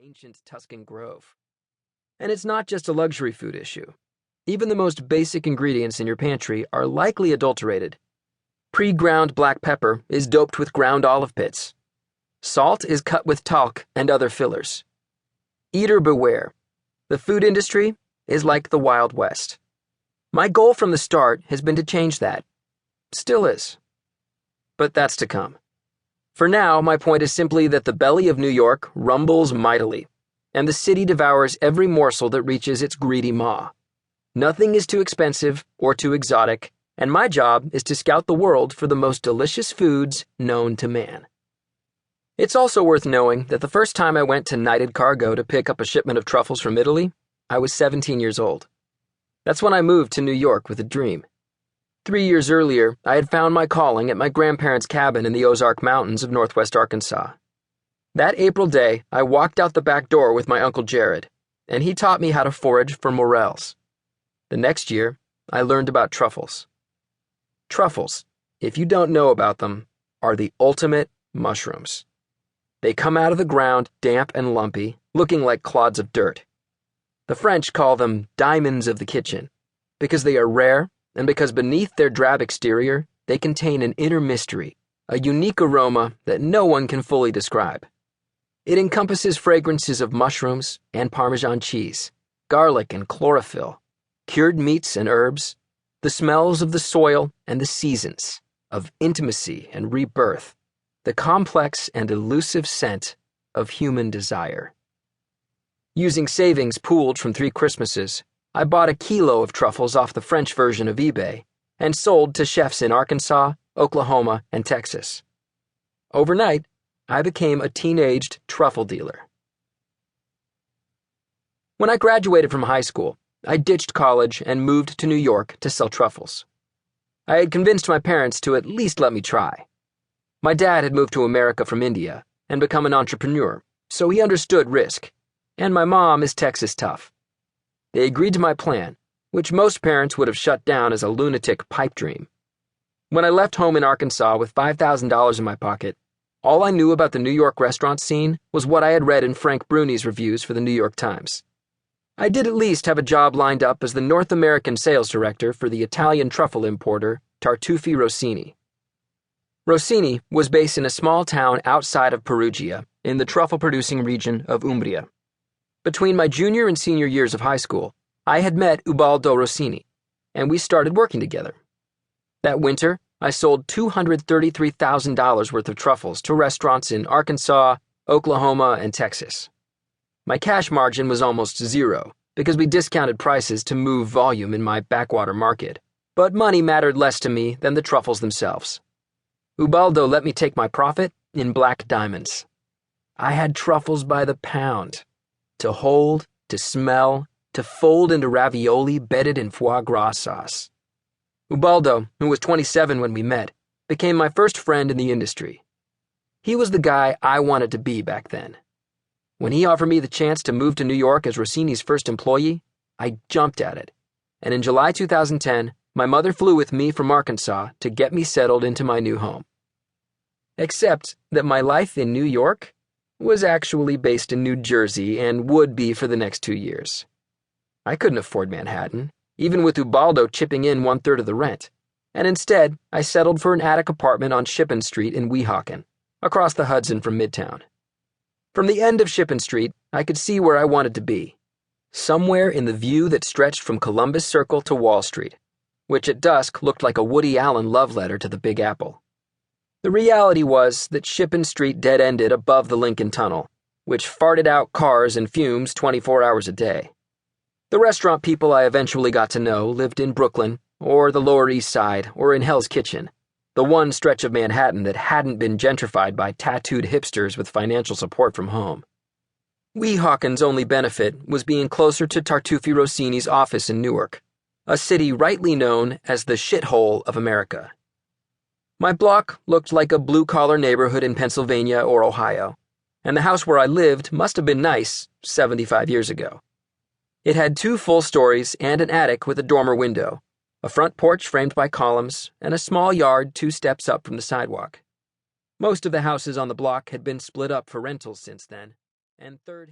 ancient Tuscan grove. And it's not just a luxury food issue. Even the most basic ingredients in your pantry are likely adulterated. Pre-ground black pepper is doped with ground olive pits. Salt is cut with talc and other fillers. Eater beware. The food industry is like the Wild West. My goal from the start has been to change that. Still is. But that's to come. For now, my point is simply that the belly of New York rumbles mightily, and the city devours every morsel that reaches its greedy maw. Nothing is too expensive or too exotic, and my job is to scout the world for the most delicious foods known to man. It's also worth knowing that the first time I went to Knighted Cargo to pick up a shipment of truffles from Italy, I was 17 years old. That's when I moved to New York with a dream. 3 years earlier, I had found my calling at my grandparents' cabin in the Ozark Mountains of northwest Arkansas. That April day, I walked out the back door with my Uncle Jared, and he taught me how to forage for morels. The next year, I learned about truffles. Truffles, if you don't know about them, are the ultimate mushrooms. They come out of the ground damp and lumpy, looking like clods of dirt. The French call them diamonds of the kitchen, because they are rare and because beneath their drab exterior, they contain an inner mystery, a unique aroma that no one can fully describe. It encompasses fragrances of mushrooms and Parmesan cheese, garlic and chlorophyll, cured meats and herbs, the smells of the soil and the seasons, of intimacy and rebirth, the complex and elusive scent of human desire. Using savings pooled from 3 Christmases, I bought a kilo of truffles off the French version of eBay and sold to chefs in Arkansas, Oklahoma, and Texas. Overnight, I became a teenaged truffle dealer. When I graduated from high school, I ditched college and moved to New York to sell truffles. I had convinced my parents to at least let me try. My dad had moved to America from India and become an entrepreneur, so he understood risk, and my mom is Texas tough. They agreed to my plan, which most parents would have shut down as a lunatic pipe dream. When I left home in Arkansas with $5,000 in my pocket, all I knew about the New York restaurant scene was what I had read in Frank Bruni's reviews for the New York Times. I did at least have a job lined up as the North American sales director for the Italian truffle importer Tartufi Rossini. Rossini was based in a small town outside of Perugia in the truffle-producing region of Umbria. Between my junior and senior years of high school, I had met Ubaldo Rossini, and we started working together. That winter, I sold $233,000 worth of truffles to restaurants in Arkansas, Oklahoma, and Texas. My cash margin was almost zero because we discounted prices to move volume in my backwater market, but money mattered less to me than the truffles themselves. Ubaldo let me take my profit in black diamonds. I had truffles by the pound. To hold, to smell, to fold into ravioli bedded in foie gras sauce. Ubaldo, who was 27 when we met, became my first friend in the industry. He was the guy I wanted to be back then. When he offered me the chance to move to New York as Rossini's first employee, I jumped at it, and in July 2010, my mother flew with me from Arkansas to get me settled into my new home. Except that my life in New York was actually based in New Jersey and would be for the next 2 years. I couldn't afford Manhattan, even with Ubaldo chipping in 1/3 of the rent, and instead I settled for an attic apartment on Shippen Street in Weehawken, across the Hudson from Midtown. From the end of Shippen Street, I could see where I wanted to be, somewhere in the view that stretched from Columbus Circle to Wall Street, which at dusk looked like a Woody Allen love letter to the Big Apple. The reality was that Shippen Street dead-ended above the Lincoln Tunnel, which farted out cars and fumes 24 hours a day. The restaurant people I eventually got to know lived in Brooklyn, or the Lower East Side, or in Hell's Kitchen, the one stretch of Manhattan that hadn't been gentrified by tattooed hipsters with financial support from home. Weehawken's only benefit was being closer to Tartufi Rossini's office in Newark, a city rightly known as the shithole of America. My block looked like a blue-collar neighborhood in Pennsylvania or Ohio, and the house where I lived must have been nice 75 years ago. It had 2 full stories and an attic with a dormer window, a front porch framed by columns, and a small yard 2 steps up from the sidewalk. Most of the houses on the block had been split up for rentals since then, and third